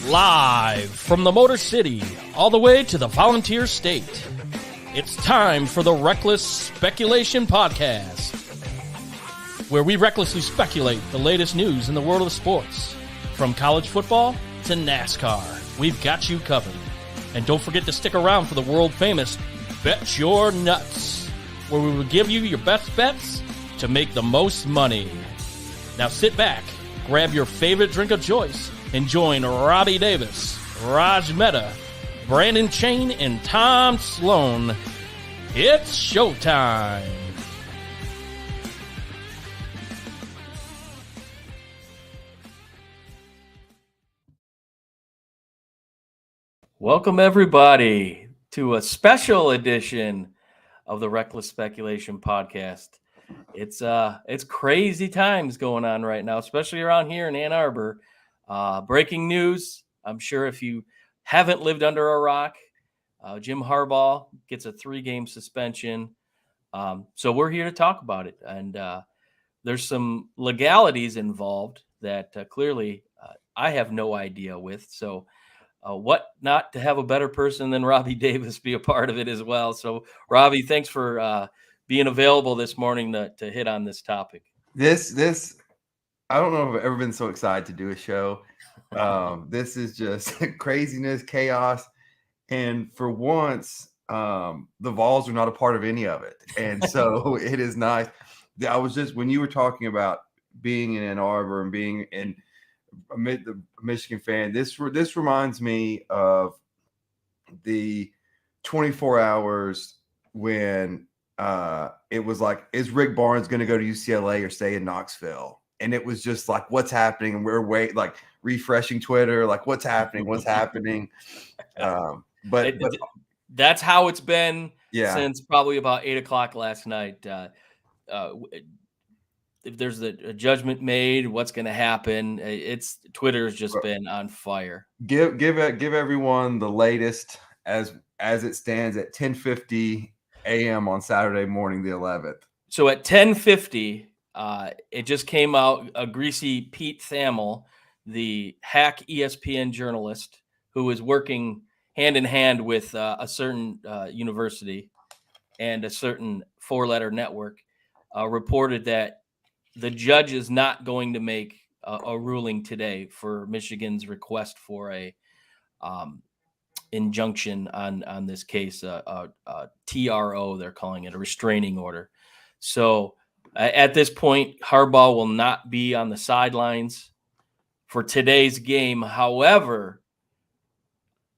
Live from the Motor City, all the way to the Volunteer State. It's time for the Reckless Speculation Podcast, where we recklessly speculate the latest news in the world of sports. From college football to NASCAR, we've got you covered. And don't forget to stick around for the world-famous Bet Your Nuts, where we will give you your best bets to make the most money. Now sit back, grab your favorite drink of choice, and join Robbie Davis, Raj Mehta, Brandon Chain, and Tom Sloan. It's showtime. Welcome, everybody, to a special edition of the Reckless Speculation Podcast. It's crazy times going on right now, especially around here in Ann Arbor. Breaking news. I'm sure if you haven't lived under a rock, Jim Harbaugh gets a 3-game suspension. So we're here to talk about it. And there's some legalities involved that clearly I have no idea with. So what not to have a better person than Robbie Davis be a part of it as well. So Robbie, thanks for being available this morning to hit on this topic. This I don't know if I've ever been so excited to do a show. This is just craziness, chaos. And for once, the Vols are not a part of any of it. And so it is nice. I was just, when you were talking about being in Ann Arbor and being in the Michigan fan, this reminds me of the 24 hours when it was like, is Rick Barnes going to go to UCLA or stay in Knoxville? And it was just like, what's happening? And we're like refreshing Twitter, like what's happening? But that's how it's been since probably about 8:00 last night. If there's a judgment made, what's going to happen? Twitter has just been on fire. Give everyone the latest as it stands at 10:50 a.m. on Saturday morning, the 11th. So at 10:50. It just came out, a greasy Pete Thamel, the hack ESPN journalist who is working hand in hand with a certain university and a certain 4-letter network, reported that the judge is not going to make a ruling today for Michigan's request for a injunction on this case, TRO, they're calling it, a restraining order. So at this point, Harbaugh will not be on the sidelines for today's game. However,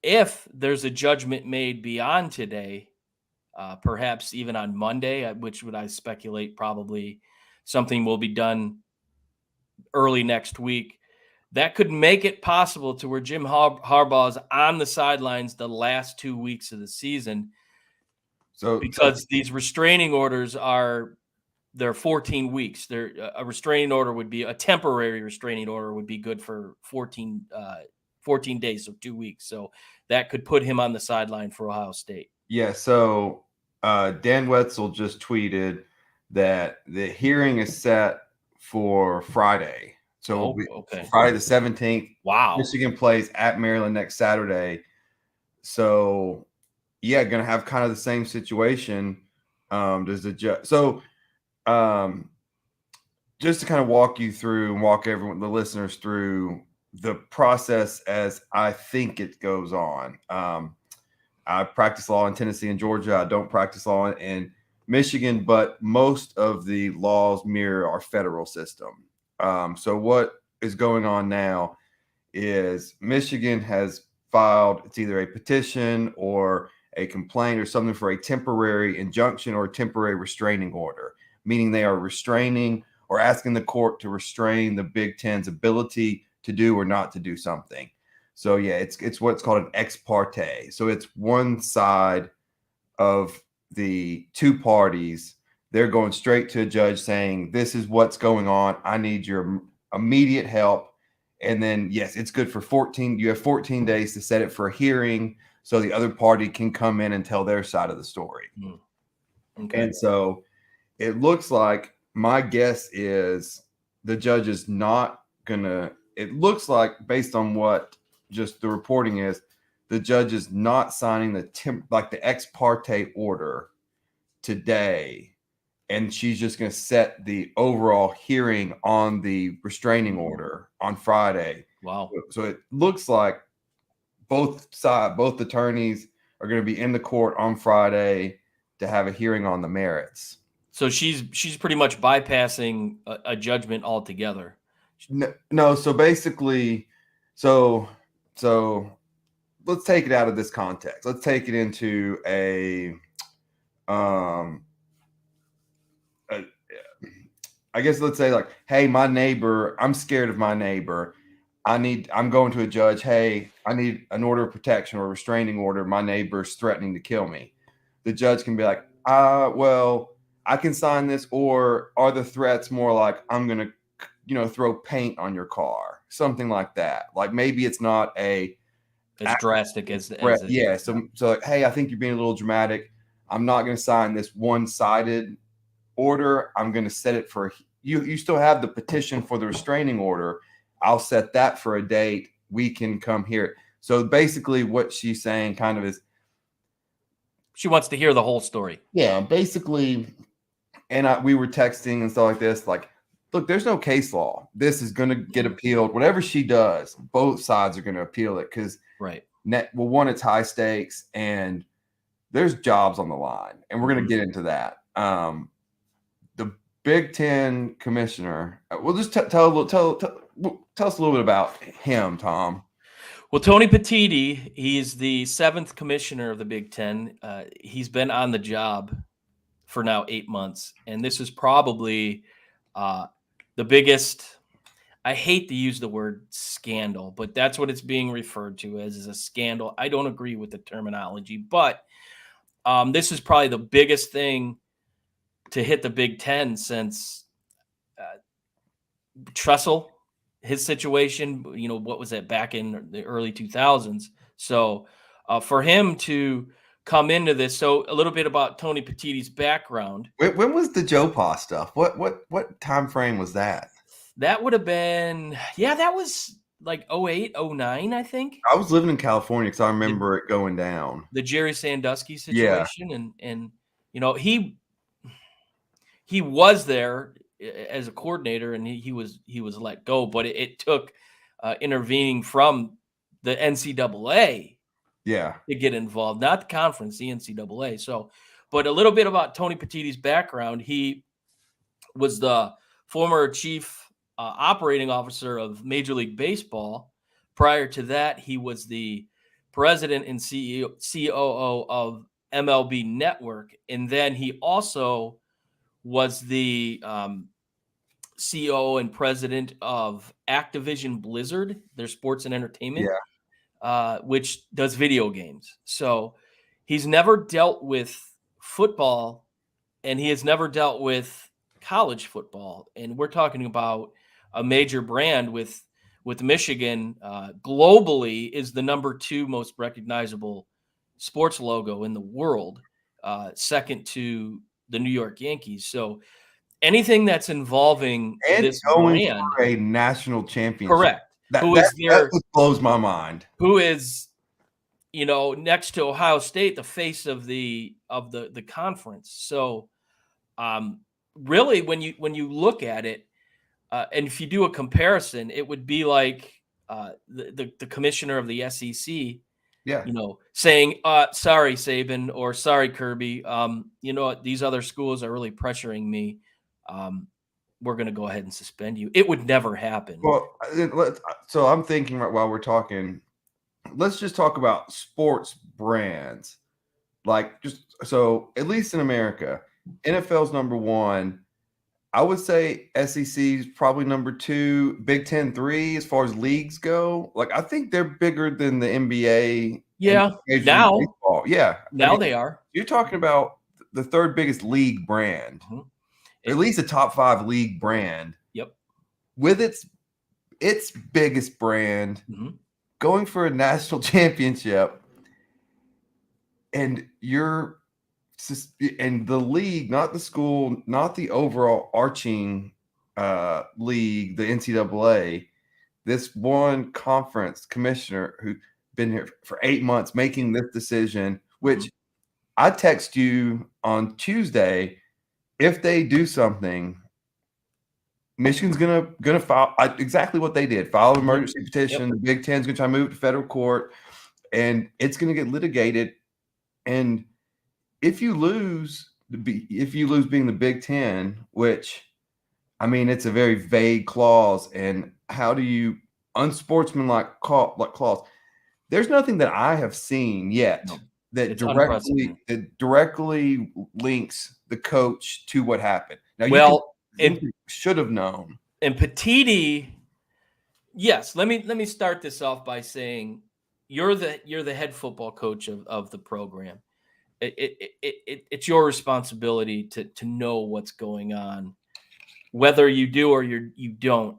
if there's a judgment made beyond today, perhaps even on Monday, which would I speculate probably something will be done early next week, that could make it possible to where Jim Harbaugh is on the sidelines the last 2 weeks of the season. Because these restraining orders they're 14 weeks. A restraining order would be a temporary restraining order would be good for 14 days, so 2 weeks. So that could put him on the sideline for Ohio State. Yeah. So Dan Wetzel just tweeted that the hearing is set for Friday. So Friday the 17th. Wow. Michigan plays at Maryland next Saturday. So yeah, going to have kind of the same situation. Does the judge? So. Just to kind of walk you through and walk the listeners through the process as I think it goes on. I practice law in Tennessee and Georgia. I don't practice law in Michigan, but most of the laws mirror our federal system. So what is going on now is Michigan has filed, it's either a petition or a complaint or something for a temporary injunction or a temporary restraining order, meaning they are restraining or asking the court to restrain the Big Ten's ability to do or not to do something. So yeah, it's what's called an ex parte. So it's one side of the two parties. They're going straight to a judge saying, this is what's going on. I need your immediate help. And then, yes, it's good for 14. You have 14 days to set it for a hearing so the other party can come in and tell their side of the story. Okay. And so it looks like, my guess is the judge is not going to, it looks like based on what just the reporting is the judge is not signing the ex parte order today, and she's just going to set the overall hearing on the restraining order on Friday. Wow. So it looks like both attorneys are going to be in the court on Friday to have a hearing on the merits. So she's pretty much bypassing a judgment altogether. No, so basically, so let's take it out of this context. Let's take it into I guess let's say like, hey, my neighbor, I'm scared of my neighbor. I'm going to a judge. Hey, I need an order of protection or a restraining order. My neighbor's threatening to kill me. The judge can be like, well, I can sign this, or are the threats more like I'm going to, throw paint on your car, something like that. Like maybe it's not as drastic as yeah. So like, hey, I think you're being a little dramatic. I'm not going to sign this one-sided order. I'm going to set it for you still have the petition for the restraining order. I'll set that for a date. We can come here. So basically what she's saying kind of is she wants to hear the whole story. Yeah, basically. And we were texting and stuff like this, like, look, there's no case law. This is going to get appealed. Whatever she does, both sides are going to appeal it because one, it's high stakes and there's jobs on the line. And we're going to get into that. The Big Ten commissioner, we'll just tell us a little bit about him, Tom. Well, Tony Petitti, he's the 7th commissioner of the Big Ten. He's been on the job for now 8 months. And this is probably the biggest, I hate to use the word scandal, but that's what it's being referred to as, is a scandal. I don't agree with the terminology, but this is probably the biggest thing to hit the Big Ten since Tressel, his situation, what was that back in the early 2000s. So for him to come into this, so a little bit about Tony Petitti's background. When was the Joe Pa stuff? What time frame was that? That would have been, that was like 08, 09, I think. I was living in California because I remember it going down. The Jerry Sandusky situation. Yeah. And he was there as a coordinator and he was let go, but it took intervening from the NCAA to get involved, not the conference, the NCAA. So, but a little bit about Tony Petitti's background. He was the former chief operating officer of Major League Baseball. Prior to that, he was the president and COO of MLB Network. And then he also was the COO and president of Activision Blizzard, their sports and entertainment, which does video games. So he's never dealt with football and he has never dealt with college football. And we're talking about a major brand with Michigan globally is the number 2 most recognizable sports logo in the world, second to the New York Yankees. So anything that's involving this brand, for a national championship, correct? That blows my mind. Who is, next to Ohio State, the face of the conference. So, really, when you look at it, and if you do a comparison, it would be like the commissioner of the SEC. Saying, sorry, Saban, or sorry, Kirby, these other schools are really pressuring me. We're going to go ahead and suspend you. It would never happen. Well, so I'm thinking while we're talking, let's just talk about sports brands. Like so at least in America, NFL's number 1. I would say SEC is probably number 2, Big Ten 3 as far as leagues go. Like I think they're bigger than the NBA. Yeah, now. Baseball. Yeah, now they are. You're talking about the 3rd biggest league brand, at least a top 5 league brand. Yep. With its biggest brand going for a national championship, and the league, not the school, not the overall arching league, the NCAA, this one conference commissioner who's been here for 8 months making this decision, which I text you on Tuesday, if they do something, Michigan's gonna file exactly what they did, file an emergency petition. The Big Ten's gonna try to move it to federal court, and it's gonna get litigated. And if you lose being the Big Ten, which I mean, it's a very vague clause, and how do you unsportsmanlike clause? There's nothing that I have seen yet that directly links the coach to what happened. Now, you should have known. And Petiti, yes. Let me start this off by saying you're the head football coach of the program. It's your responsibility to know what's going on, whether you do or you don't,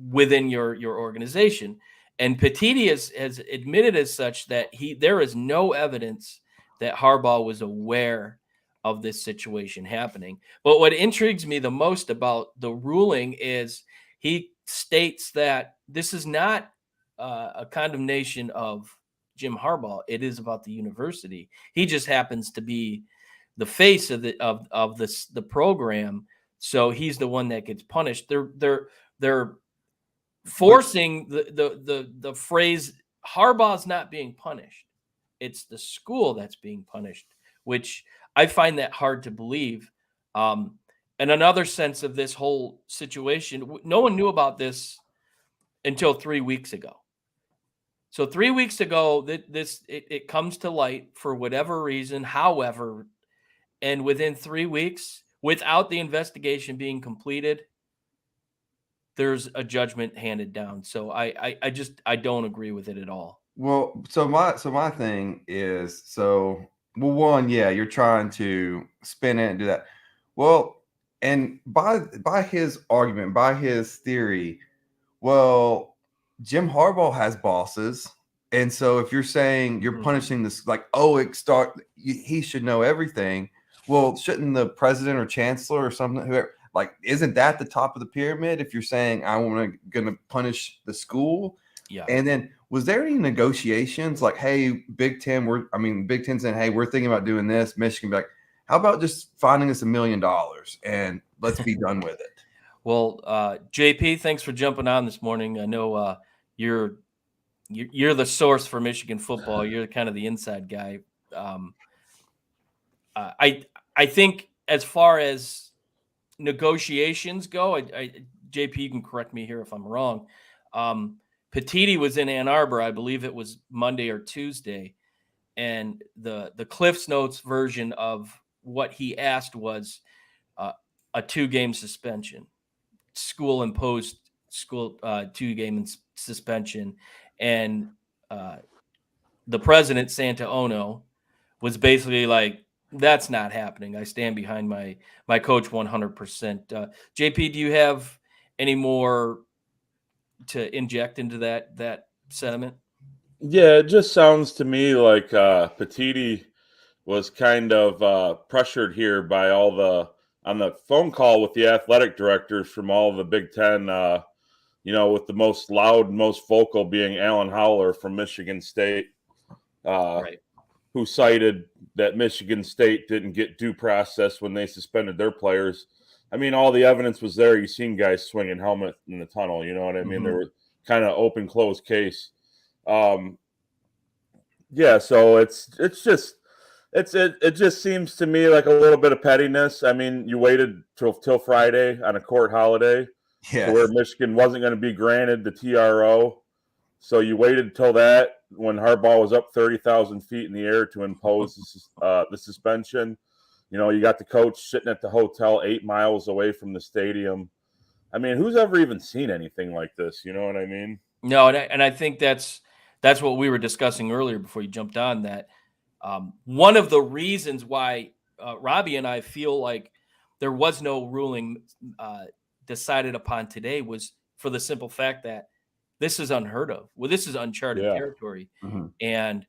within your organization. And Petiti has admitted as such that there is no evidence that Harbaugh was aware of this situation happening. But what intrigues me the most about the ruling is he states that this is not a condemnation of Jim Harbaugh. It is about the university. He just happens to be the face of the program, so he's the one that gets punished. They're forcing the phrase Harbaugh's not being punished. It's the school that's being punished, which I find that hard to believe. And another sense of this whole situation, no one knew about this until 3 weeks ago. So 3 weeks ago, it comes to light for whatever reason, however, and within 3 weeks, without the investigation being completed, there's a judgment handed down. So I don't agree with it at all. Well, so my thing is, one, yeah, you're trying to spin it and do that. Well, and by his argument, by his theory, well, Jim Harbaugh has bosses. And so if you're saying you're punishing this, like, he should know everything. Well, shouldn't the president or chancellor or something, whoever, like, isn't that the top of the pyramid? If you're saying going to punish the school, yeah. And then was there any negotiations like, hey, Big Ten, Big Ten saying, hey, we're thinking about doing this. Michigan be like, how about just finding us $1 million and let's be done with it? Well, JP, thanks for jumping on this morning. I know you're the source for Michigan football. You're kind of the inside guy. I think as far as negotiations go, JP, you can correct me here if I'm wrong. Petiti was in Ann Arbor, I believe it was Monday or Tuesday, and the Cliff's Notes version of what he asked was a 2-game suspension, school imposed 2-game suspension, and the president, Santa Ono, was basically like, that's not happening. I stand behind my coach 100%. JP, do you have any more to inject into that sentiment? Yeah, it just sounds to me like Petiti was kind of pressured here by on the phone call with the athletic directors from all the Big Ten, with the most loud, most vocal being Alan Howler from Michigan State, Right. who cited that Michigan State didn't get due process when they suspended their players. I mean, all the evidence was there. You seen guys swinging helmet in the tunnel. You know what I mean? There was kind of open, closed case. Yeah, so it just seems to me like a little bit of pettiness. I mean, you waited till Friday on a court holiday, to where Michigan wasn't going to be granted the TRO. So you waited till that when Harbaugh was up 30,000 feet in the air to impose the suspension. You got the coach sitting at the hotel 8 miles away from the stadium. I mean, who's ever even seen anything like this? You know what I mean? No, and I think that's what we were discussing earlier before you jumped on that. One of the reasons why Robbie and I feel like there was no ruling decided upon today was for the simple fact that this is unheard of. Well, this is uncharted territory. And,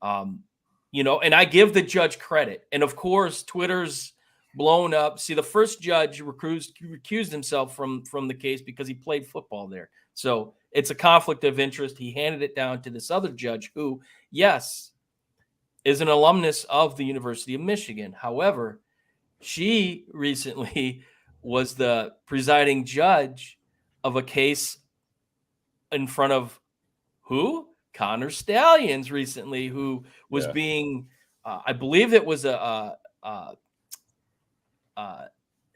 and I give the judge credit. And of course, Twitter's blown up. See, the first judge recused himself from the case because he played football there. So it's a conflict of interest. He handed it down to this other judge who, yes, is an alumnus of the University of Michigan. However, she recently was the presiding judge of a case in front of who? Connor Stallions recently, who was being, I believe it was an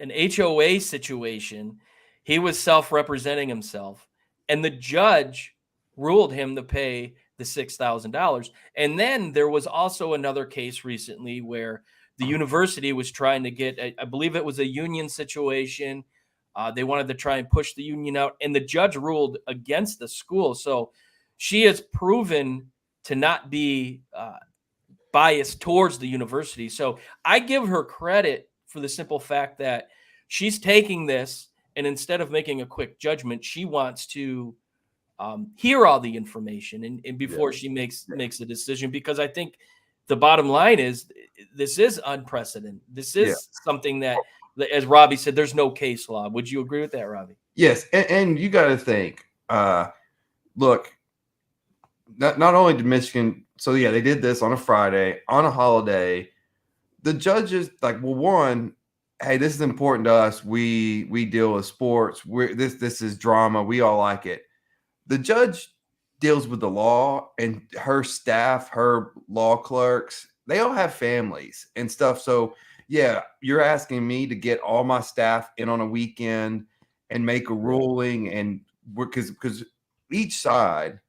HOA situation. He was self-representing himself, and the judge ruled him to pay the $6,000. And then there was also another case recently where the university was trying to get, I believe it was a union situation. They wanted to try and push the union out, and the judge ruled against the school. So she has proven to not be biased towards the university. So I give her credit for the simple fact that she's taking this, and instead of making a quick judgment, she wants to hear all the information and before she makes a decision, because I think the bottom line is this is unprecedented. This is something that, as Robbie said, there's no case law. Would you agree with that, Robbie? Yes, and you got to think. Look, not only did Michigan, so yeah, they did this on a Friday on a holiday. The judges like, well, one, hey, this is important to us. We deal with sports. This is drama. We all like it. The judge deals with the law, and her staff, her law clerks, they all have families and stuff. So yeah, you're asking me to get all my staff in on a weekend and make a ruling, and because each side,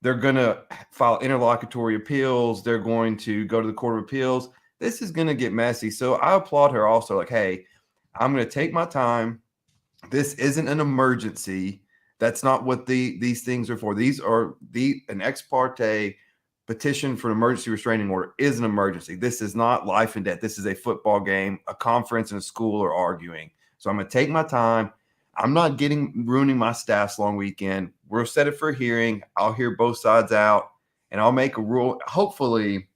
they're going to file interlocutory appeals. They're going to go to the Court of Appeals. This is going to get messy. So I applaud her also. Like, hey, I'm going to take my time. This isn't an emergency. That's not what these things are for. These are an ex parte petition for an emergency restraining order is an emergency. This is not life and death. This is a football game. A conference and a school are arguing. So I'm going to take my time. I'm not ruining my staff's long weekend. We'll set it for a hearing. I'll hear both sides out, and I'll make a rule. Hopefully,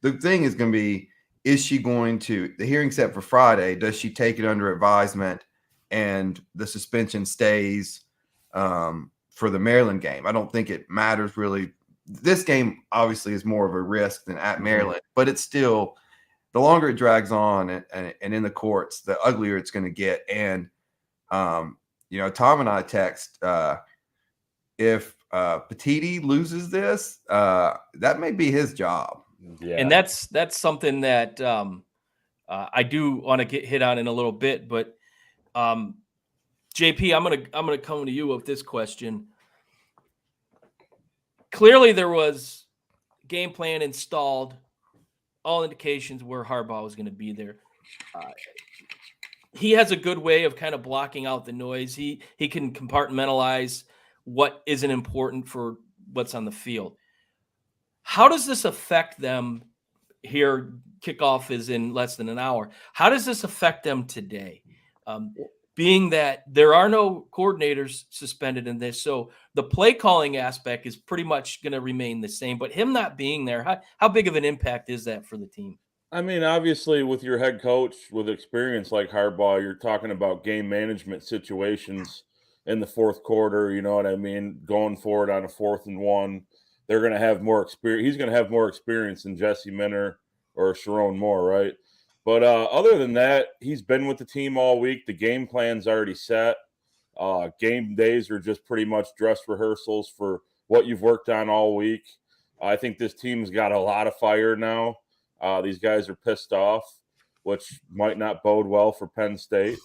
the thing is going to be, is she going to, the hearing set for Friday, does she take it under advisement and the suspension stays for the Maryland game? I don't think it matters really. This game obviously is more of a risk than at Maryland, but it's still, the longer it drags on and in the courts, the uglier it's going to get. And Tom and I text, if Petiti loses this, that may be his job. Yeah. And that's something that I do want to get hit on in a little bit, but JP, I'm gonna come to you with this question. Clearly, there was game plan installed. All indications were Harbaugh was going to be there. He has a good way of kind of blocking out the noise. He can compartmentalize what isn't important for what's on the field. How does this affect them here? Kickoff is in less than an hour. How does this affect them today? Being that there are no coordinators suspended in this, so the play calling aspect is pretty much going to remain the same. But him not being there, how big of an impact is that for the team? I mean, obviously, with your head coach with experience like Harbaugh, you're talking about game management situations in the fourth quarter. You know what I mean? Going forward on a 4th and 1, they're going to have more experience. He's going to have more experience than Jesse Minter or Sharon Moore, right? But other than that, he's been with the team all week. The game plan's already set. Game days are just pretty much dress rehearsals for what you've worked on all week. I think this team's got a lot of fire now. These guys are pissed off, which might not bode well for Penn State.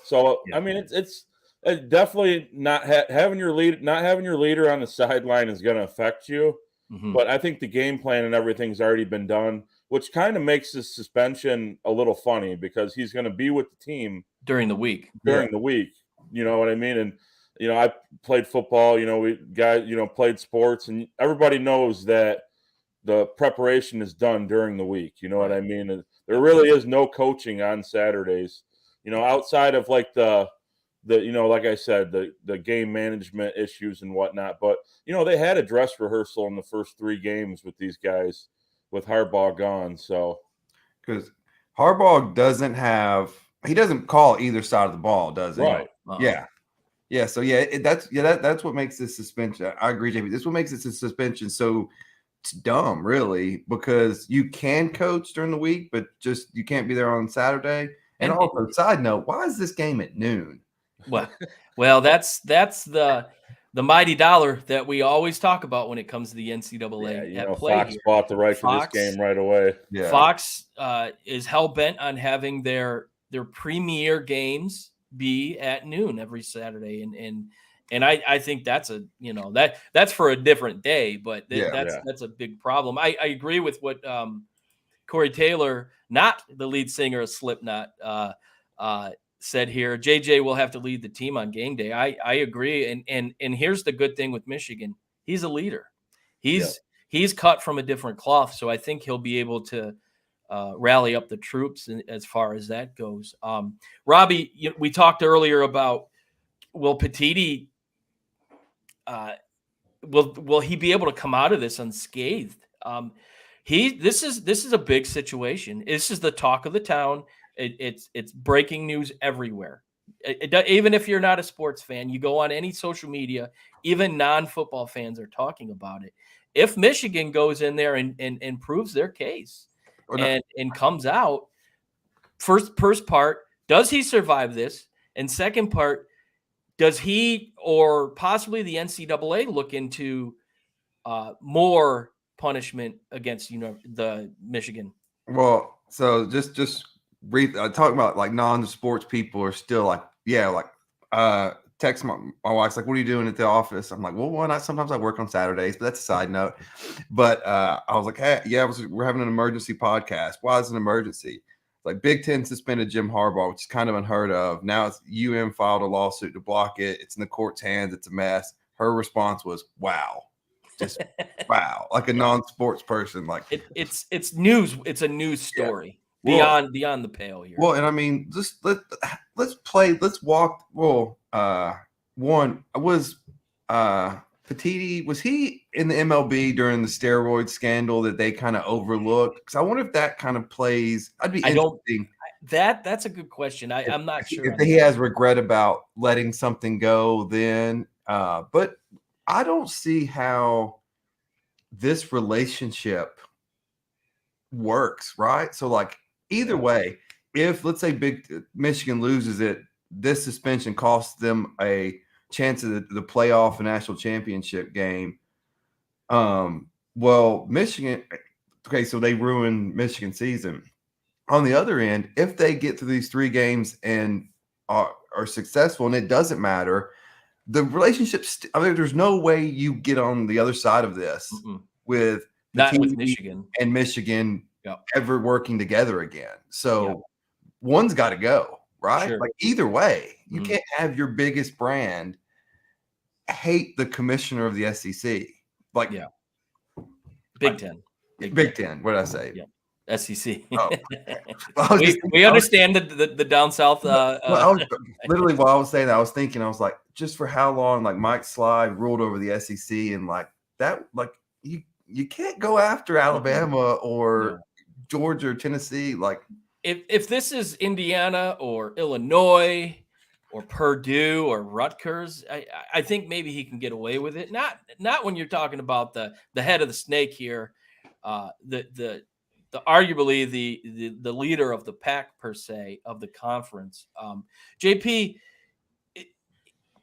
So, I mean, it's definitely not having your leader on the sideline is going to affect you. Mm-hmm. But I think the game plan and everything's already been done, which kind of makes this suspension a little funny because he's going to be with the team during the week. You know what I mean? And, I played football, we guys, played sports, and everybody knows that the preparation is done during the week. You know what I mean? And there really is no coaching on Saturdays, outside of like the like I said, the game management issues and whatnot. But, they had a dress rehearsal in the first 3 games with these guys with Harbaugh gone. So, because Harbaugh doesn't call either side of the ball, does he? Right. Yeah. Yeah. So that's what makes this suspension. I agree, JP. This what makes this a suspension so it's dumb, really, because you can coach during the week, but just you can't be there on Saturday. And also, side note, why is this game at noon? Well, that's the mighty dollar that we always talk about when it comes to the NCAA Yeah, at play Fox here. bought the right for this game right away. Yeah. Fox is hell bent on having their premier games be at noon every Saturday, and I think that's that's for a different day, but that's a big problem. I agree with what Corey Taylor, not the lead singer of Slipknot, said here. JJ will have to lead the team on game day. I agree, and here's the good thing with Michigan: he's a leader. He's cut from a different cloth, so I think he'll be able to rally up the troops as far as that goes. Robbie, we talked earlier about will Petiti will he be able to come out of this unscathed? This is a big situation. This is the talk of the town. It's breaking news everywhere. Even if you're not a sports fan, you go on any social media, even non-football fans are talking about it. If Michigan goes in there and proves their case and comes out, first part, does he survive this? And second part, does he or possibly the NCAA look into more punishment against the Michigan? Well, so just talking about like non-sports people are still like, text my wife's like, what are you doing at the office? I'm like, well, sometimes I work on Saturdays, but that's a side note. But I was like, hey, we're having an emergency podcast. Why is it an emergency? Like Big Ten suspended Jim Harbaugh, which is kind of unheard of. Now it's filed a lawsuit to block it. It's in the court's hands. It's a mess. Her response was, wow. Just wow, like a non-sports person. Like it's news. It's a news story beyond the pale here. Well, and I mean, just let's walk. Well, one was Petiti. Was he in the MLB during the steroid scandal that they kind of overlooked? Because I wonder if that kind of plays. That's a good question. I'm not sure if he has regret about letting something go then. But I don't see how this relationship works, right? So like either way, if let's say Michigan loses it, this suspension costs them a chance of the playoff and national championship game. Well, Michigan, okay, so they ruin Michigan season. On the other end, if they get through these 3 games and are successful, and it doesn't matter, the relationships. I mean, there's no way you get on the other side of this with Michigan and Michigan ever working together again. So one's got to go, right? Sure. Like either way, you can't have your biggest brand hate the commissioner of the SEC. Like Big Ten. Big Ten. What did I say? Yeah. SEC. Oh. we understand the down south. Literally, while I was saying that, I was thinking, I was like, just for how long, like Mike Sly ruled over the SEC, and like that, like you can't go after Alabama or Georgia or Tennessee. Like if this is Indiana or Illinois or Purdue or Rutgers, I think maybe he can get away with it. Not when you're talking about the head of the snake here, the arguably the leader of the pack per se of the conference. JP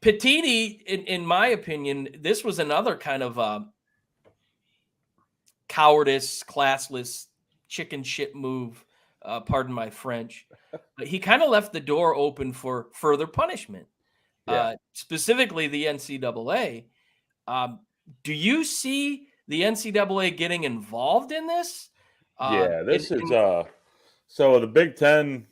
Petiti, in my opinion, this was another kind of cowardice, classless, chicken shit move. Pardon my French. But he kind of left the door open for further punishment, specifically the NCAA. Do you see the NCAA getting involved in this? This is so the Big Ten.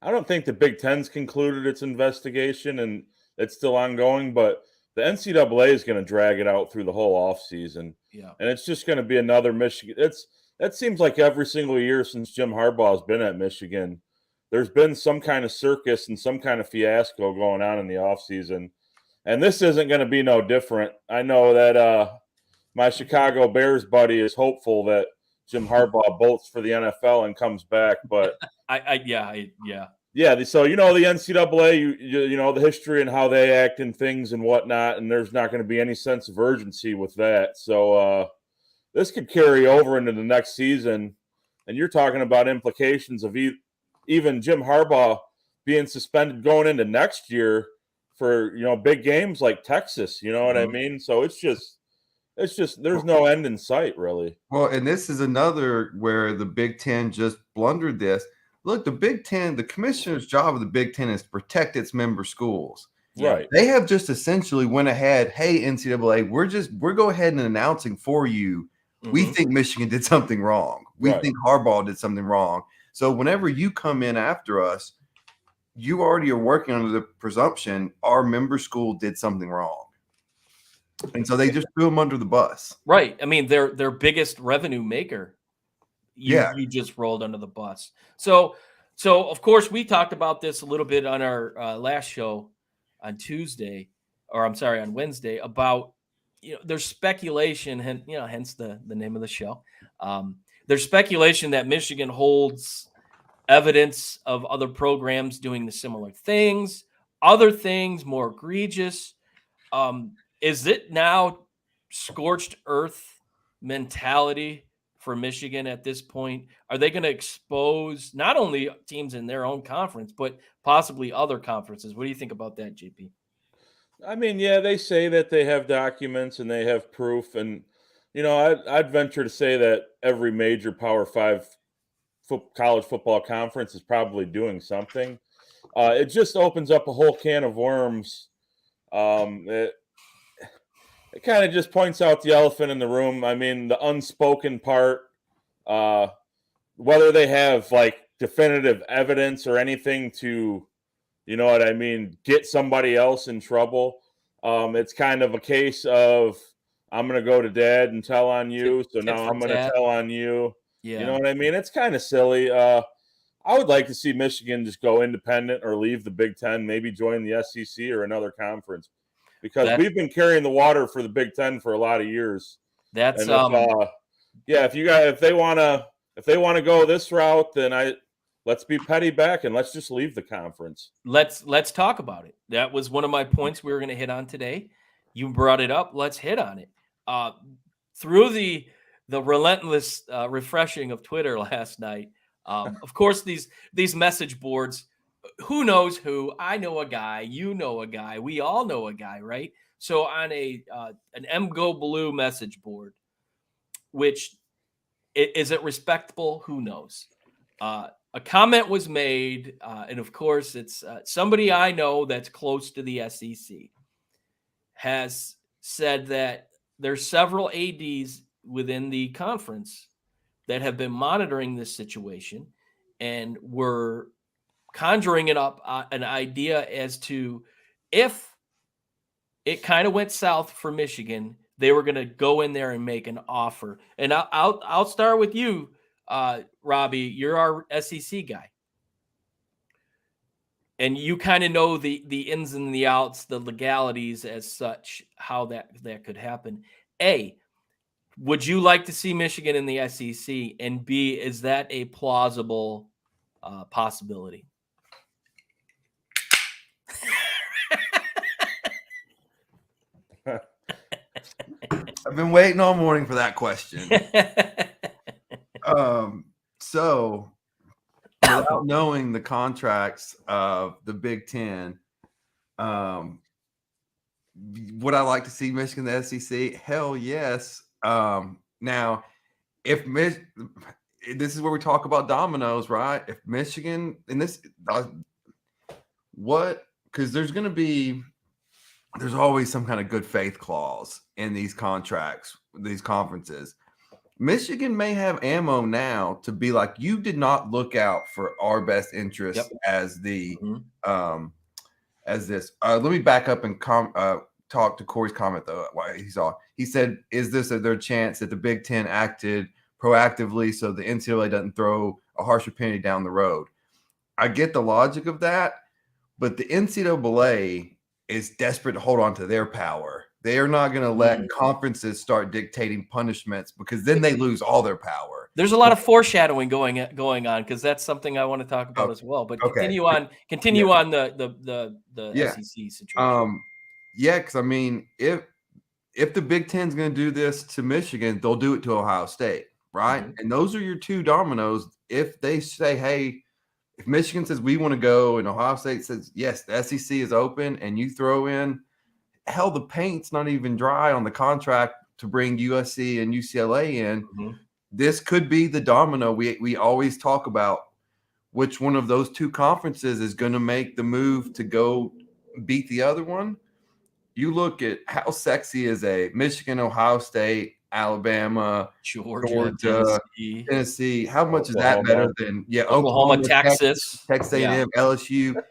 I don't think the Big Ten's concluded its investigation and it's still ongoing, but the NCAA is going to drag it out through the whole offseason. Yeah. And it's just going to be another Michigan. That seems like every single year since Jim Harbaugh has been at Michigan, there's been some kind of circus and some kind of fiasco going on in the offseason. And this isn't going to be no different. I know that my Chicago Bears buddy is hopeful that Jim Harbaugh bolts for the NFL and comes back, but Yeah, so the NCAA, you know the history and how they act and things and whatnot, and there's not going to be any sense of urgency with that. So this could carry over into the next season, and you're talking about implications of even Jim Harbaugh being suspended going into next year for big games like Texas. You know what I mean? So it's just there's no end in sight, really. Well, and this is another where the Big Ten just blundered this. Look, the Big Ten, the commissioner's job of the Big Ten is to protect its member schools. Right. They have just essentially went ahead, hey, NCAA, we're go ahead and announcing for you, we think Michigan did something wrong. We think Harbaugh did something wrong. So whenever you come in after us, you already are working under the presumption our member school did something wrong. And so they just threw them under the bus. Right. I mean, their biggest revenue maker. You just rolled under the bus. So of course we talked about this a little bit on our last show on Tuesday, or I'm sorry, on Wednesday, about there's speculation, and hence the name of the show. There's speculation that Michigan holds evidence of other programs doing the similar things, other things more egregious. Is it now scorched earth mentality for Michigan at this point? Are they going to expose not only teams in their own conference, but possibly other conferences? What do you think about that, JP? I mean, yeah, they say that they have documents and they have proof. And, I'd venture to say that every major Power 5 college football conference is probably doing something. It just opens up a whole can of worms. It kind of just points out the elephant in the room. I mean, the unspoken part, whether they have like definitive evidence or anything to, get somebody else in trouble. It's kind of a case of, I'm going to go to dad and tell on you. So now I'm going to tell on you. Yeah. You know what I mean? It's kind of silly. I would like to see Michigan just go independent or leave the Big Ten, maybe join the SEC or another conference. Because we've been carrying the water for the Big Ten for a lot of years. That's if they want to go this route, then let's be petty back and let's just leave the conference. Let's talk about it. That was one of my points we were going to hit on today. You brought it up. Let's hit on it. Through the relentless refreshing of Twitter last night. Of course, these message boards. Who knows who? I know a guy. You know a guy. We all know a guy, right? So on an MGO Blue message board, which is it respectable? Who knows? A comment was made, and of course, it's somebody I know that's close to the SEC has said that there's several ADs within the conference that have been monitoring this situation and were conjuring it up an idea as to if it kind of went south for Michigan, they were going to go in there and make an offer. And I'll start with you, Robbie. You're our SEC guy, and you kind of know the ins and the outs, the legalities as such, how that could happen. A, would you like to see Michigan in the SEC? And B, is that a plausible possibility? I've been waiting all morning for that question. So without knowing the contracts of the Big Ten, would I like to see Michigan in the SEC? Hell yes. Now, if this is where we talk about dominoes, right? If Michigan in this, because there's always some kind of good faith clause in these contracts, these conferences. Michigan may have ammo now to be like, you did not look out for our best interest as the as this. Let me back up and talk to Corey's comment though. He said, "Is this their chance that the Big Ten acted proactively so the NCAA doesn't throw a harsher penalty down the road?" I get the logic of that, but the NCAA is desperate to hold on to their power. They are not going to let conferences start dictating punishments because then they lose all their power. There's a lot of foreshadowing going on because that's something I want to talk about as well. But continue on the SEC situation. Yeah, because I mean, if the Big Ten's going to do this to Michigan, they'll do it to Ohio State, right? Mm-hmm. And those are your two dominoes. If they say, hey, if Michigan says we want to go and Ohio State says, yes, the SEC is open, and you throw in, hell, the paint's not even dry on the contract to bring USC and UCLA in. Mm-hmm. This could be the domino. We always talk about which one of those two conferences is going to make the move to go beat the other one. You look at how sexy is a Michigan, Ohio State, Alabama, Georgia, Tennessee. How much is that better than Oklahoma, Texas A&M, LSU?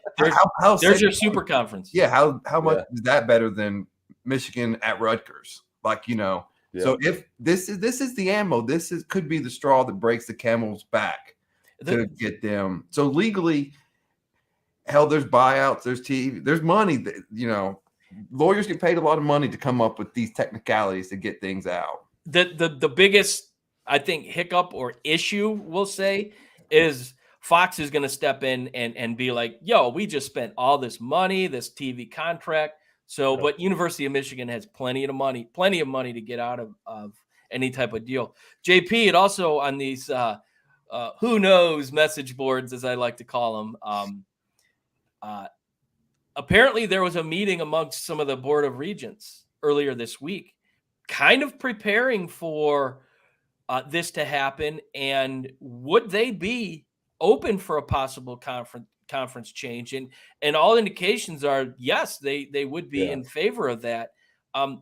There's your super conference. Yeah, how much is that better than Michigan at Rutgers? Like, So if this is the ammo, could be the straw that breaks the camel's back to get them. So legally, hell, there's buyouts, there's TV, there's money that, lawyers get paid a lot of money to come up with these technicalities to get things out. The biggest, I think, hiccup or issue, we'll say, is Fox is going to step in and be like, yo, we just spent all this money, this TV contract. So, but University of Michigan has plenty of money to get out of any type of deal. JP, it also on these who knows message boards, as I like to call them, apparently there was a meeting amongst some of the Board of Regents earlier this week, kind of preparing for this to happen. And would they be open for a possible conference change? And all indications are, yes, they would be in favor of that.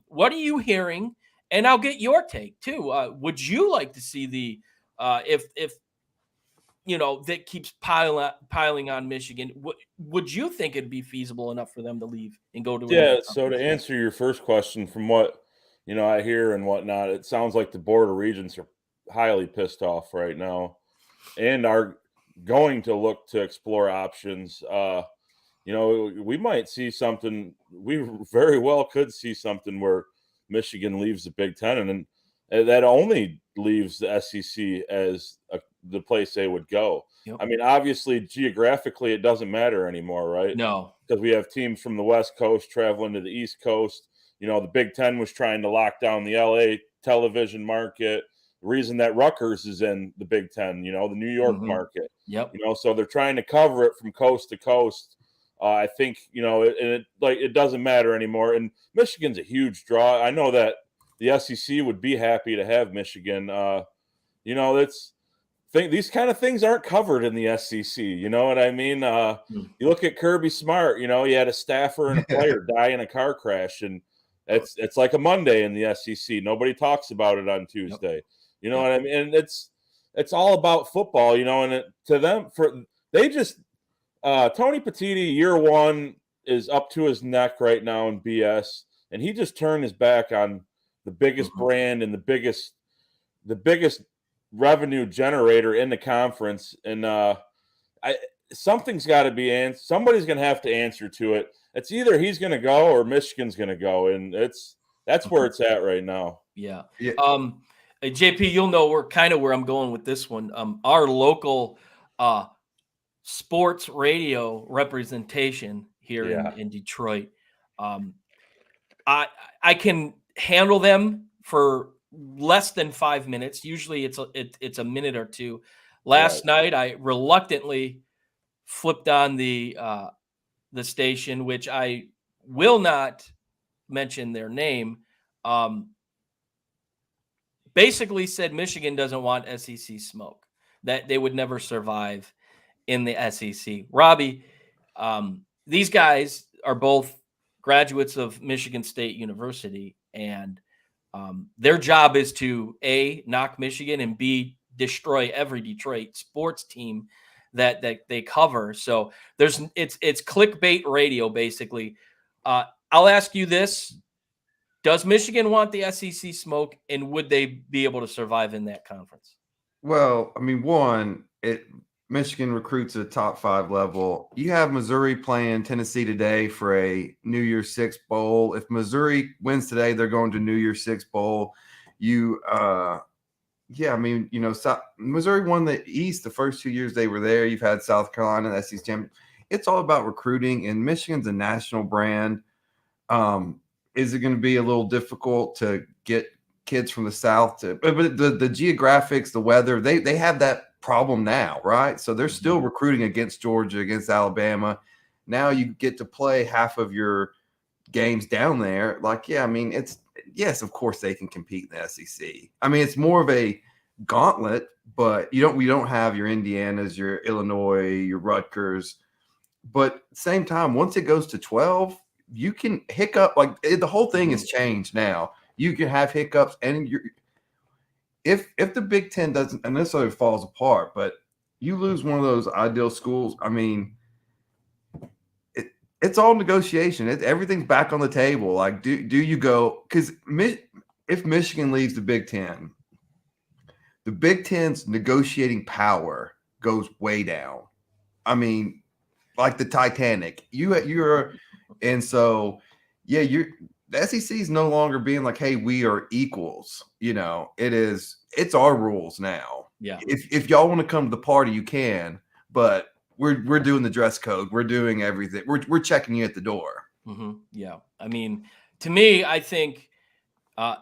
What are you hearing? And I'll get your take too. Would you like to see the if that keeps piling on Michigan? Would you think it'd be feasible enough for them to leave and go to? Yeah. So to answer your first question, from what I hear and whatnot, it sounds like the Board of Regents are highly pissed off right now, and are going to look to explore options. We might see something. We very well could see something where Michigan leaves the Big Ten, and that only leaves the SEC as the place they would go. Yep. I mean, obviously, geographically, it doesn't matter anymore, right? No, because we have teams from the West Coast traveling to the East Coast. The Big Ten was trying to lock down the LA television market. The reason that Rutgers is in the Big Ten, the New York market. Yep. So they're trying to cover it from coast to coast. I think, it doesn't matter anymore. And Michigan's a huge draw. I know that the SEC would be happy to have Michigan. These kind of things aren't covered in the SEC. You know what I mean? You look at Kirby Smart. He had a staffer and a player die in a car crash, and it's like a Monday in the SEC. Nobody talks about it on Tuesday. Yep. You know what I mean? And it's all about football. And to them, Tony Petitti, year one, is up to his neck right now in BS, and he just turned his back on the biggest brand and the biggest revenue generator in the conference. And something's got to be somebody's going to have to answer to it. It's either he's going to go or Michigan's going to go, and that's where it's at right now. Yeah. JP, you'll know where I'm going with this one. Our local sports radio representation here in Detroit, I can handle them for less than 5 minutes. Usually it's a minute or two. Last night I reluctantly flipped on the station, which I will not mention their name. Basically said Michigan doesn't want SEC smoke, that they would never survive in the SEC. Robbie, these guys are both graduates of Michigan State University, and their job is to A, knock Michigan, and B, destroy every Detroit sports team that they cover. So it's clickbait radio, basically. I'll ask you this. Does Michigan want the SEC smoke, and would they be able to survive in that conference? Well, I mean, Michigan recruits at a top 5 level. You have Missouri playing Tennessee today for a New Year's Six bowl. If Missouri wins today, they're going to New Year's Six bowl. You Yeah, I mean, Missouri won the East the first 2 years they were there. You've had South Carolina, the SEC champion. It's all about recruiting, and Michigan's a national brand. Is it going to be a little difficult to get kids from the South to? But the geographics, the weather, they have that problem now, right? So they're still recruiting against Georgia, against Alabama. Now you get to play half of your games down there. Like, yeah, I mean, yes, of course they can compete in the SEC. I mean, it's more of a gauntlet, but we don't have your Indianas, your Illinois, your Rutgers. But at the same time, once it goes to 12, you can hiccup. Like, the whole thing has changed now. You can have hiccups, and if the Big Ten doesn't necessarily falls apart, but you lose one of those ideal schools, I mean, it's all negotiation. Everything's back on the table. Like, do you go? Because if Michigan leaves the Big Ten, the Big Ten's negotiating power goes way down. I mean, like the Titanic. And so, yeah, the SEC is no longer being like, hey, we are equals. It's our rules now. Yeah. If y'all want to come to the party, you can, but we're doing the dress code. We're doing everything. We're checking you at the door. Mm-hmm. Yeah. I mean, to me, I think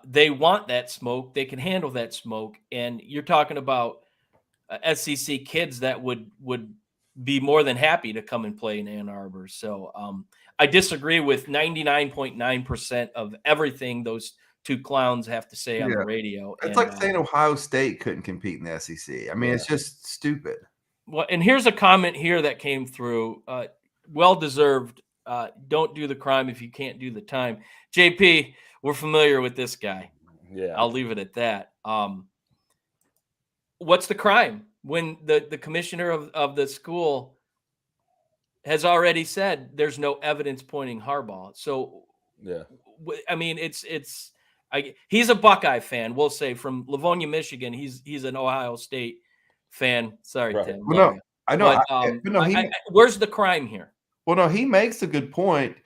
they want that smoke. They can handle that smoke. And you're talking about SEC kids that would be more than happy to come and play in Ann Arbor. So I disagree with 99.9% of everything those two clowns have to say on the radio. It's like saying Ohio State couldn't compete in the SEC. I mean, it's just stupid. Well, and here's a comment here that came through. Well-deserved. Don't do the crime if you can't do the time. JP, we're familiar with this guy. Yeah. I'll leave it at that. What's the crime when the commissioner of the school has already said there's no evidence pointing Harbaugh? So, yeah, I mean, he's a Buckeye fan. We'll say from Livonia, Michigan. He's an Ohio State fan. Sorry, right. Tim. Well, no, I know. But, where's the crime here? Well, no, he makes a good point.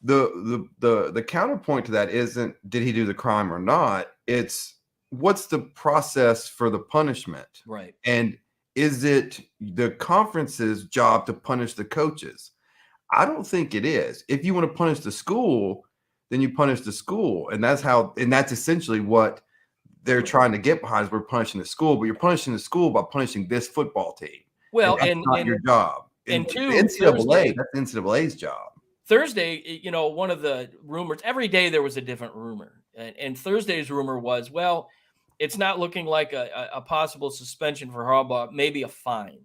The counterpoint to that isn't did he do the crime or not? It's what's the process for the punishment, right? And is it the conference's job to punish the coaches? I don't think it is. If you want to punish the school, then you punish the school, and that's essentially what they're trying to get behind. Is we're punishing the school, but you're punishing the school by punishing this football team. Well, and that's not your job. And the NCAA, that's NCAA's job. Thursday, one of the rumors, every day there was a different rumor. And Thursday's rumor was, well, it's not looking like a possible suspension for Harbaugh, maybe a fine.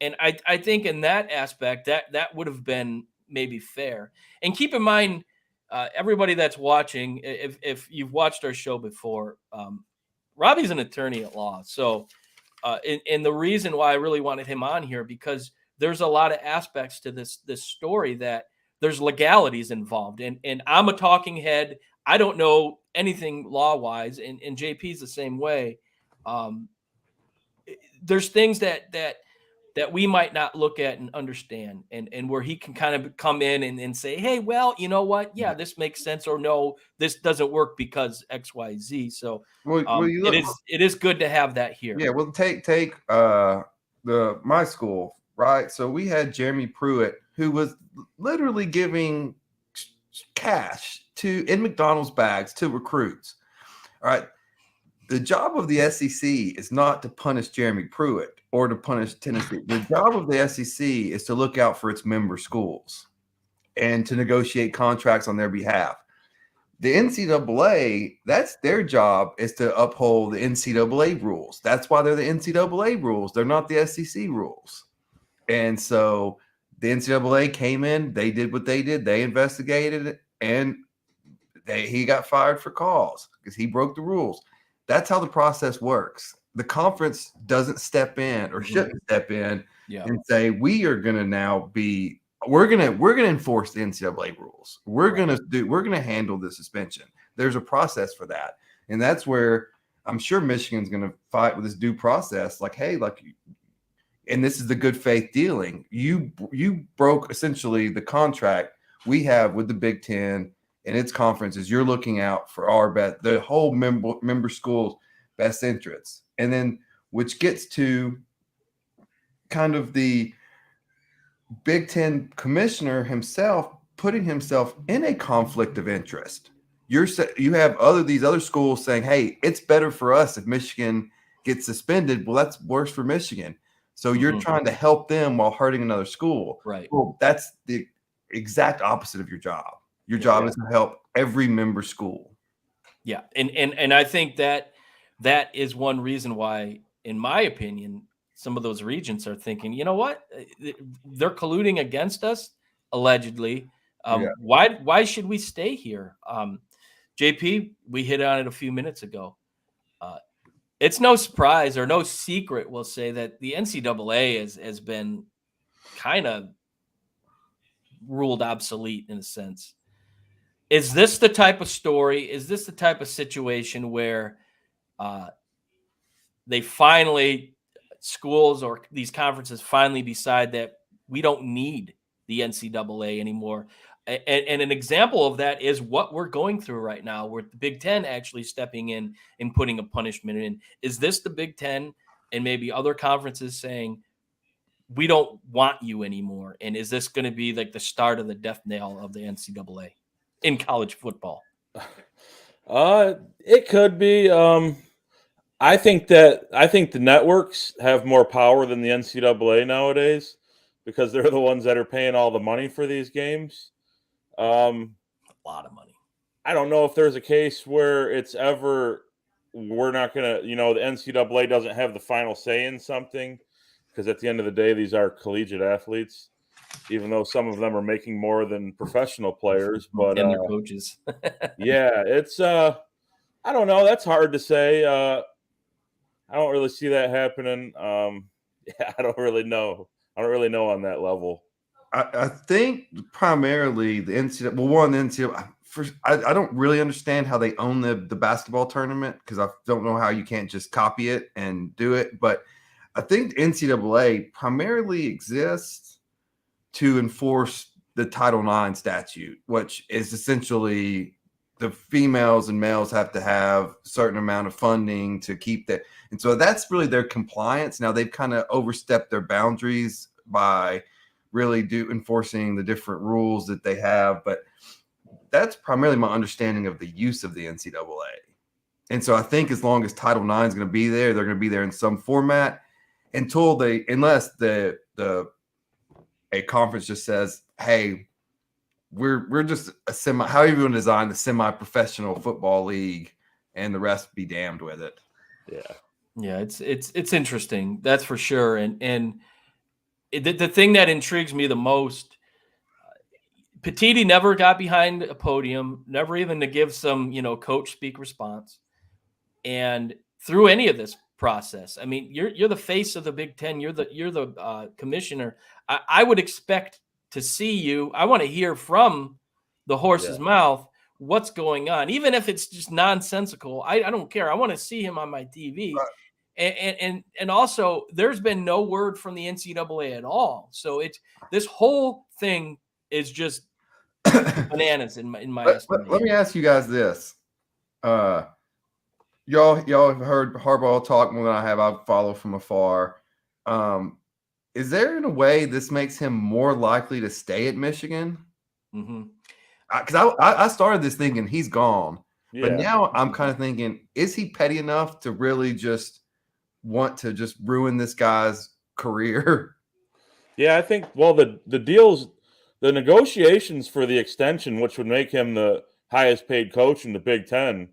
And I think in that aspect, that would have been maybe fair. And keep in mind, everybody that's watching, if you've watched our show before, Robbie's an attorney at law. So, and the reason why I really wanted him on here, because there's a lot of aspects to this story that there's legalities involved. And I'm a talking head. I don't know anything law-wise, and JP's the same way. There's things that we might not look at and understand, and where he can kind of come in and say, hey, well, you know what? Yeah, this makes sense, or no, this doesn't work because X, Y, Z. So it is good to have that here. Yeah, well, take my school, right? So we had Jeremy Pruitt, who was literally giving cash in McDonald's bags to recruits. All right. The job of the SEC is not to punish Jeremy Pruitt or to punish Tennessee. The job of the SEC is to look out for its member schools and to negotiate contracts on their behalf. The NCAA, that's their job, is to uphold the NCAA rules. That's why they're the NCAA rules. They're not the SEC rules. And so the NCAA came in, they did what they did. They investigated it, and he got fired for cause because he broke the rules. That's how the process works. The conference doesn't step in or shouldn't step in and say, we are going to now be, we're going to enforce the NCAA rules. We're going to handle the suspension. There's a process for that. And that's where I'm sure Michigan's going to fight with this due process. Like, hey, and this is the good faith dealing. You broke essentially the contract we have with the Big Ten and its conferences. You're looking out for the whole member school's best interests. And then which gets to kind of the Big Ten commissioner himself putting himself in a conflict of interest. You have these other schools saying, hey, it's better for us if Michigan gets suspended. Well, that's worse for Michigan. So you're trying to help them while hurting another school. Right. Well, that's the exact opposite of your job. Your job is to help every member school. Yeah. And I think that is one reason why, in my opinion, some of those regents are thinking, you know what? They're colluding against us, allegedly. Why should we stay here? JP, we hit on it a few minutes ago. It's no surprise or no secret, we'll say, that the NCAA has been kind of ruled obsolete in a sense. Is this the type of story? Is this the type of situation where schools or these conferences finally decide that we don't need the NCAA anymore? And an example of that is what we're going through right now, where the Big Ten actually stepping in and putting a punishment in. Is this the Big Ten and maybe other conferences saying, we don't want you anymore? And is this going to be like the start of the death knell of the NCAA in college football? It could be. I think the networks have more power than the NCAA nowadays because they're the ones that are paying all the money for these games. A lot of money. I don't know if there's a case where we're not going to, the NCAA doesn't have the final say in something, because at the end of the day, these are collegiate athletes, even though some of them are making more than professional players. But and their coaches. Yeah, it's I don't know. That's hard to say. I don't really see that happening. I don't really know. I don't really know on that level. I think primarily the NCAA. Well, the NCAA. I don't really understand how they own the basketball tournament, because I don't know how you can't just copy it and do it. But I think the NCAA primarily exists to enforce the Title IX statute, which is essentially the females and males have to have a certain amount of funding to keep that. And so that's really their compliance. Now they've kind of overstepped their boundaries by really enforcing the different rules that they have. But that's primarily my understanding of the use of the NCAA. And so I think as long as Title IX is going to be there, they're going to be there in some format unless a conference just says, hey, we're just however you want to design the semi-professional football league, and the rest be damned with it. Yeah, it's interesting, that's for sure. And the thing that intrigues me the most, Petitti never got behind a podium, never even to give some, coach speak response. And through any of this process, I mean, you're the face of the Big Ten. You're the commissioner. I would expect to see you. I want to hear from the horse's mouth what's going on, even if it's just nonsensical. I don't care. I want to see him on my TV. Right. And also, there's been no word from the NCAA at all. So this whole thing is just bananas in my estimation. Let me ask you guys this. Y'all have heard Harbaugh talk more than I have. I follow from afar. Is there in a way this makes him more likely to stay at Michigan? Because I started this thinking he's gone, but now I'm kind of thinking, is he petty enough to really just want to just ruin this guy's career? Yeah, I think, well, the deals, the negotiations for the extension, which would make him the highest paid coach in the Big Ten,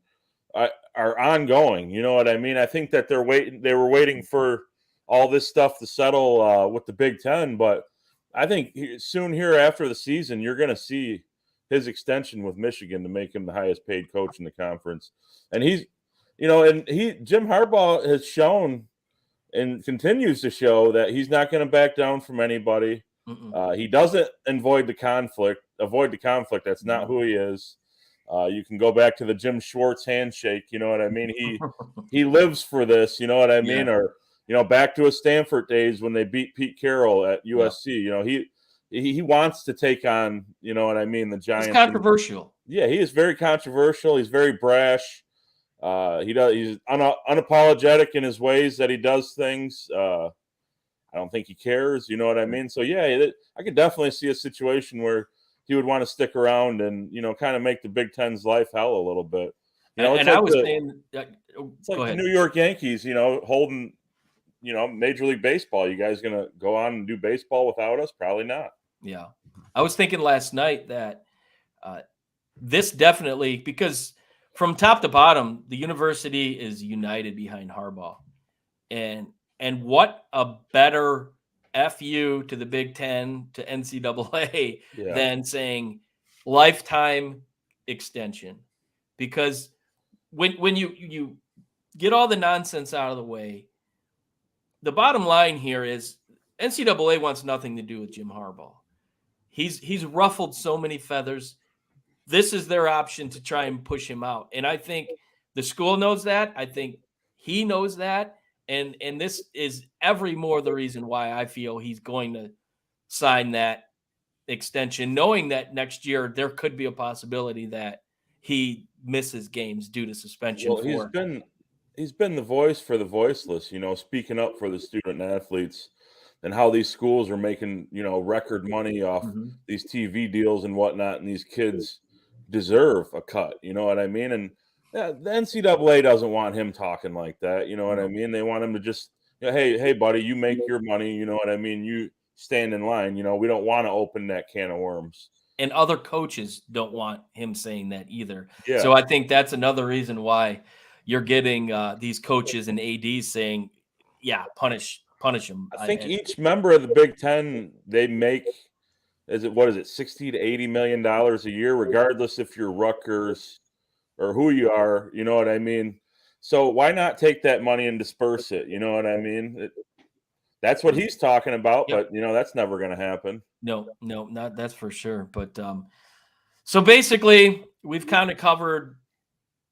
are ongoing. You know what I mean? I think that they were waiting for all this stuff to settle with the Big Ten, but I think soon here after the season, you're going to see his extension with Michigan to make him the highest paid coach in the conference. And Jim Harbaugh has shown and continues to show that he's not going to back down from anybody. He doesn't avoid the conflict. That's not who he is. You can go back to the Jim Schwartz handshake. You know what I mean? He lives for this. You know what I mean? Or, back to his Stanford days when they beat Pete Carroll at USC. He wants to take on, the Giants. It's controversial. He is very controversial. He's very brash. He's unapologetic in his ways that he does things. I don't think he cares. You know what I mean? So yeah, I could definitely see a situation where he would want to stick around and kind of make the Big Ten's life hell a little bit. It's and like I was saying, it's like the New York Yankees, holding, Major League Baseball. You guys gonna go on and do baseball without us? Probably not. Yeah, I was thinking last night that this definitely, because from top to bottom, the university is united behind Harbaugh, and what a better FU to the Big Ten, to NCAA, than saying lifetime extension, because when you get all the nonsense out of the way, the bottom line here is NCAA wants nothing to do with Jim Harbaugh. He's ruffled so many feathers. This is their option to try and push him out. And I think the school knows that. I think he knows that. And this is every more the reason why I feel he's going to sign that extension, knowing that next year there could be a possibility that he misses games due to suspension. Well, he's been the voice for the voiceless, speaking up for the student athletes and how these schools are making, record money off these TV deals and whatnot. And these kids deserve a cut. You know what I mean? And the NCAA doesn't want him talking like that. You know what I mean? They want him to just, hey, buddy, you make your money. You know what I mean? You stand in line. We don't want to open that can of worms. And other coaches don't want him saying that either. Yeah. So I think that's another reason why you're getting these coaches and ADs saying, yeah, punish him. I think each member of the Big Ten, they make, is it $60 to $80 million a year, regardless if you're Rutgers or who you are, you know what I mean? So why not take that money and disperse it? You know what I mean? That's what he's talking about, but that's never going to happen. No, not that's for sure. But so basically, we've kind of covered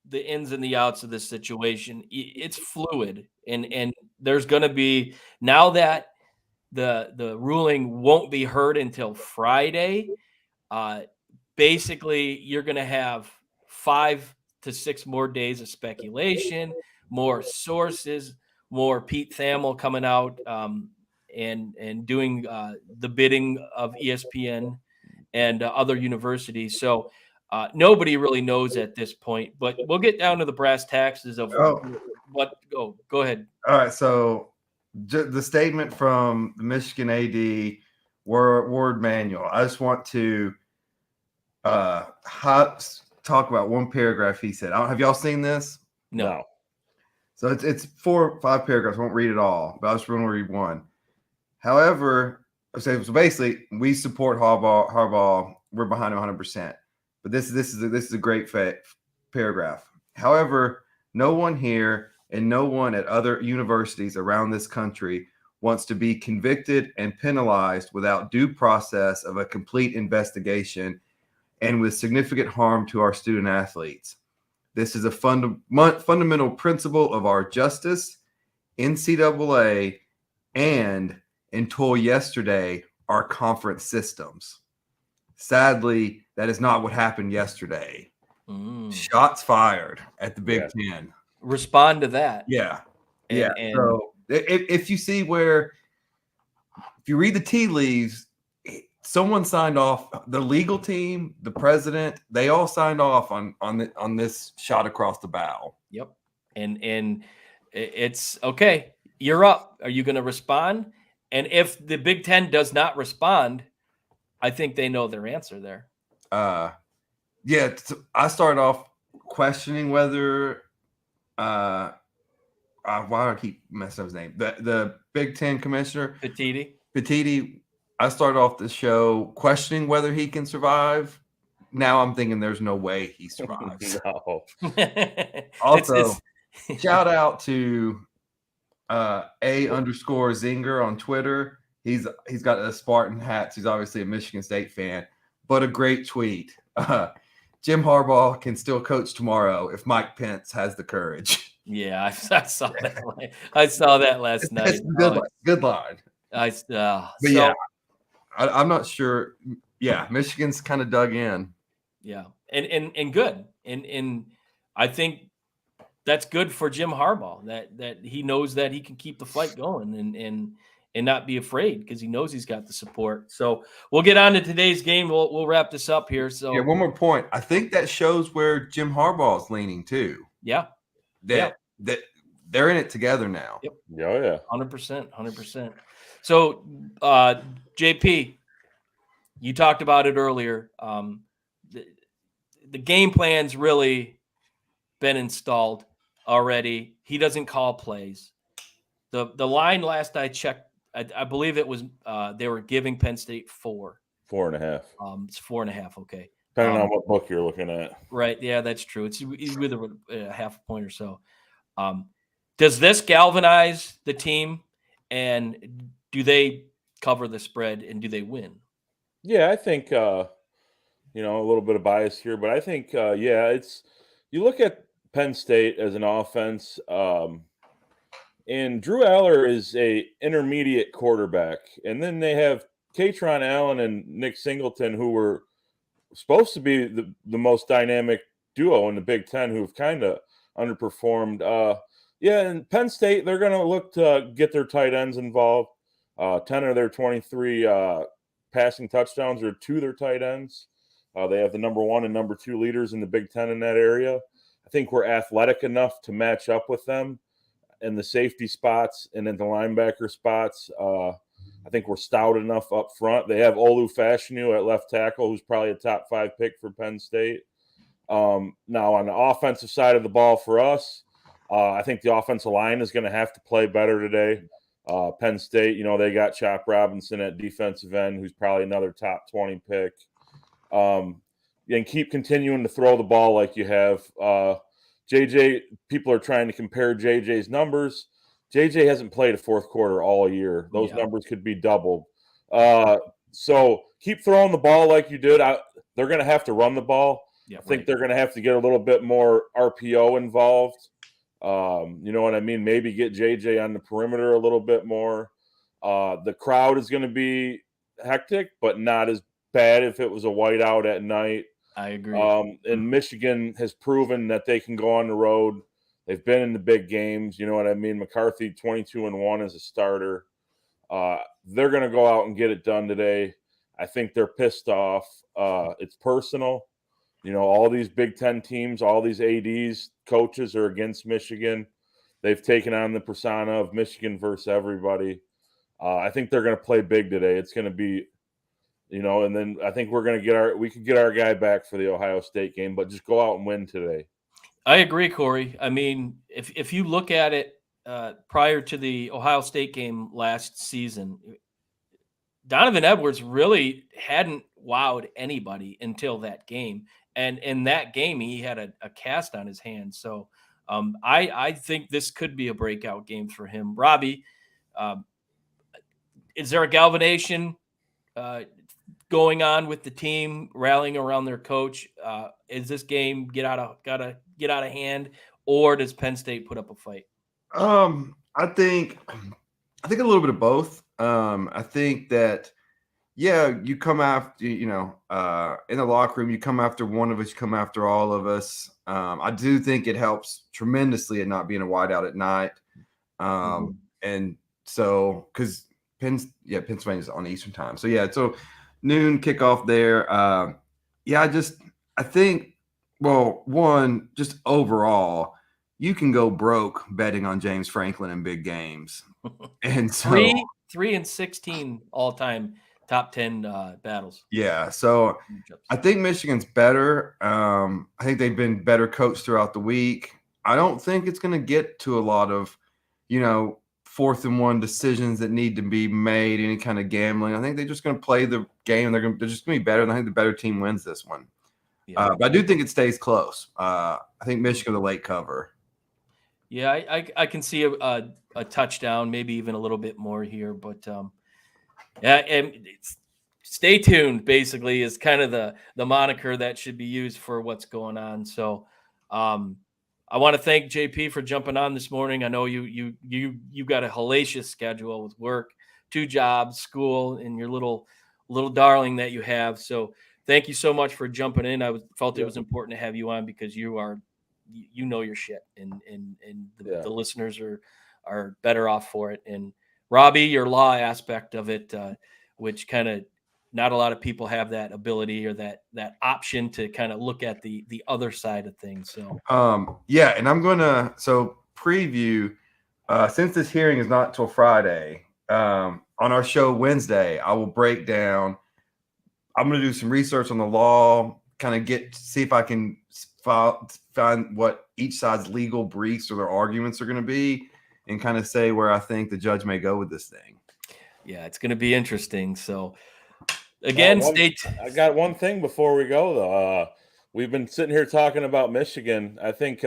the ins and the outs of this situation. It's fluid, and there's going to be, now that the ruling won't be heard until Friday. Basically, you're going to have 5 to 6 more days of speculation, more sources, more Pete Thamel coming out and doing the bidding of ESPN and other universities. So nobody really knows at this point, but we'll get down to the brass taxes of what. Go ahead. All right. So the statement from the Michigan AD Ward Manuel. I just want to talk about one paragraph he said. Have y'all seen this? No. So it's 4 or 5 paragraphs. I won't read it all, but I just want to read one. However, so basically, we support Harbaugh. We're behind him 100%. But this is a great paragraph. However, no one here and no one at other universities around this country wants to be convicted and penalized without due process of a complete investigation and with significant harm to our student athletes. This is a fundamental principle of our justice, NCAA, and until yesterday, our conference systems. Sadly, that is not what happened yesterday. Shots fired at the Big Ten. Respond to that. Yeah. And so if you see if you read the tea leaves, someone signed off, the legal team, the president, they all signed off on this shot across the bow. Yep. And it's okay. You're up. Are you going to respond? And if the Big Ten does not respond, I think they know their answer there. I started off questioning whether why do I keep messing up his name? The Big Ten commissioner Petitti. I started off the show questioning whether he can survive. Now I'm thinking there's no way he survives. No. Also, shout out to _Zinger on Twitter. He's got a Spartan hat. So he's obviously a Michigan State fan, but a great tweet. Jim Harbaugh can still coach tomorrow if Mike Pence has the courage. Yeah, I saw that. I saw that last night. Good line. I'm not sure. Yeah, Michigan's kind of dug in. Yeah, and good. And I think that's good for Jim Harbaugh, that he knows that he can keep the fight going and not be afraid because he knows he's got the support. So we'll get on to today's game. We'll wrap this up here. So yeah, one more point. I think that shows where Jim Harbaugh is leaning too. Yeah. That they're in it together now. Yep. Yeah. 100%. So JP, you talked about it earlier. The game plan's really been installed already. He doesn't call plays. The line last I checked, I believe it was they were giving Penn State 4. 4.5. It's 4.5. Okay. Depending on what book you're looking at. Right. Yeah, that's true. It's with a half a point or so. Does this galvanize the team, and do they cover the spread, and do they win? Yeah, I think a little bit of bias here, but I think it's you look at Penn State as an offense, and Drew Aller is a intermediate quarterback, and then they have Katron Allen and Nick Singleton, who were supposed to be the most dynamic duo in the Big Ten, who've kind of underperformed. And Penn State, they're going to look to get their tight ends involved. 10 of their 23 passing touchdowns are to their tight ends. They have the number 1 and number 2 leaders in the Big Ten in that area. I think we're athletic enough to match up with them in the safety spots and in the linebacker spots. I think we're stout enough up front. They have Olu Fashanu at left tackle, who's probably a top 5 pick for Penn State. Now, on the offensive side of the ball for us, I think the offensive line is going to have to play better today. Penn State, they got Chop Robinson at defensive end, who's probably another top 20 pick. And keep continuing to throw the ball like you have. JJ, people are trying to compare JJ's numbers. JJ hasn't played a fourth quarter all year. Those numbers could be doubled. So keep throwing the ball like you did. They're going to have to run the ball. I think they're going to have to get a little bit more RPO involved. You know what I mean? Maybe get JJ on the perimeter a little bit more. The crowd is going to be hectic, but not as bad if it was a whiteout at night. I agree. And Michigan has proven that they can go on the road. They've been in the big games. You know what I mean? McCarthy 22-1 as a starter. They're going to go out and get it done today. I think they're pissed off. It's personal. All these Big Ten teams, all these ADs, coaches are against Michigan. They've taken on the persona of Michigan versus everybody. I think they're going to play big today. It's going to be, and then I think we could get our guy back for the Ohio State game, but just go out and win today. I agree, Corey. I mean, if you look at it prior to the Ohio State game last season, Donovan Edwards really hadn't wowed anybody until that game. And in that game, he had a cast on his hand. So I think this could be a breakout game for him. Robbie, is there a galvanization going on with the team, rallying around their coach? Is this game get out of hand, or does Penn State put up a fight? I think a little bit of both. I think that, you come after, in the locker room, you come after one of us, you come after all of us. I do think it helps tremendously at not being a whiteout at night. And so, because Pennsylvania's on Eastern time. So, so noon kickoff there. I think, one, just overall, you can go broke betting on James Franklin in big games. And so 3-16 all-time top 10 battles. Yeah, so I think Michigan's better. I think they've been better coached throughout the week. I don't think it's going to get to a lot of, 4th and 1 decisions that need to be made, any kind of gambling. I think they're just going to play the game. They're just going to be better, and I think the better team wins this one. Yeah. But I do think it stays close. I think Michigan the late cover. Yeah, I can see a touchdown, maybe even a little bit more here, but and stay tuned. Basically, is kind of the moniker that should be used for what's going on. So, I want to thank JP for jumping on this morning. I know you got a hellacious schedule with work, 2 jobs, school, and your little darling that you have. So, thank you so much for jumping in. I felt it was important to have you on because you are you know your shit, and the listeners are better off for it. And Robbie, your law aspect of it, which kind of not a lot of people have that ability or that option to kind of look at the other side of things. So and I'm gonna preview since this hearing is not till Friday. On our show Wednesday, I will break down. I'm going to do some research on the law, kind of see if I can find what each side's legal briefs or their arguments are going to be, and kind of say where I think the judge may go with this thing. Yeah, it's going to be interesting. So again, I got one thing before we go though. We've been sitting here talking about Michigan. I think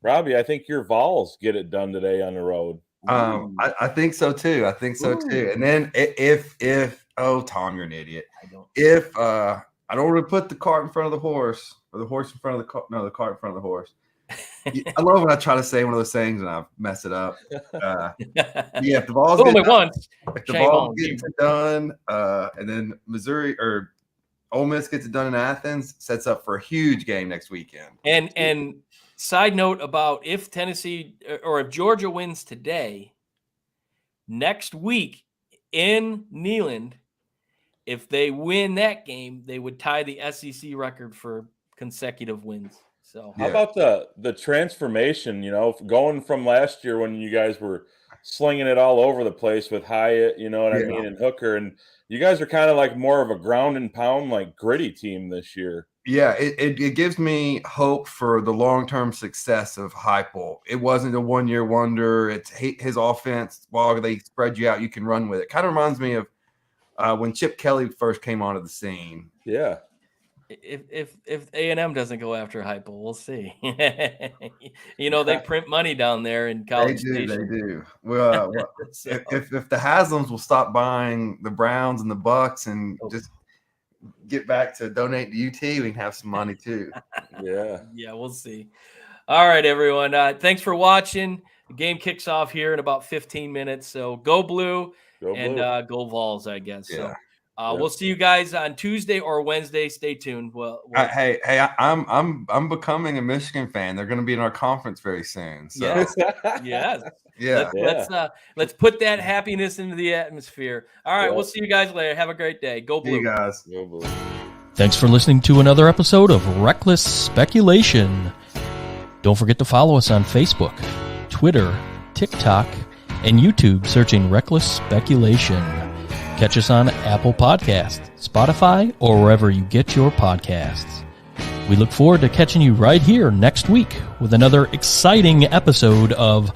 Robbie, I think your Vols get it done today on the road. I think so too. And then if Tom, you're an idiot. I don't want to put the cart in front of the horse, or the horse in front of the cart. No, the cart in front of the horse. I love when I try to say one of those things and I mess it up. If the Vols get it done, and then Missouri or Ole Miss gets it done in Athens, sets up for a huge game next weekend. And side note about if Tennessee or if Georgia wins today, next week in Neyland, if they win that game, they would tie the SEC record for consecutive wins. So how about the transformation, going from last year when you guys were slinging it all over the place with Hyatt, you know what I mean, and Hooker, and you guys are kind of like more of a ground and pound, like gritty team this year. Yeah, it gives me hope for the long-term success of Heupel. It wasn't a one-year wonder. It's his offense. While they spread you out, you can run with it. Kind of reminds me of when Chip Kelly first came onto the scene. Yeah. If A&M doesn't go after Heupel, we'll see. They print money down there in College Station. They do. Well, if the Haslams will stop buying the Browns and the Bucks and just get back to donate to UT, we can have some money too. Yeah, we'll see. All right, everyone. Thanks for watching. The game kicks off here in about 15 minutes. So go blue and go Vols, I guess. Yeah. So we'll see you guys on Tuesday or Wednesday. Stay tuned. Hey, I'm becoming a Michigan fan. They're going to be in our conference very soon. So. Yes. Yeah. Let's put that happiness into the atmosphere. All right, we'll see you guys later. Have a great day. Go blue. See you guys. Go blue. Thanks for listening to another episode of Reckless Speculation. Don't forget to follow us on Facebook, Twitter, TikTok, and YouTube searching Reckless Speculation. Catch us on Apple Podcasts, Spotify, or wherever you get your podcasts. We look forward to catching you right here next week with another exciting episode of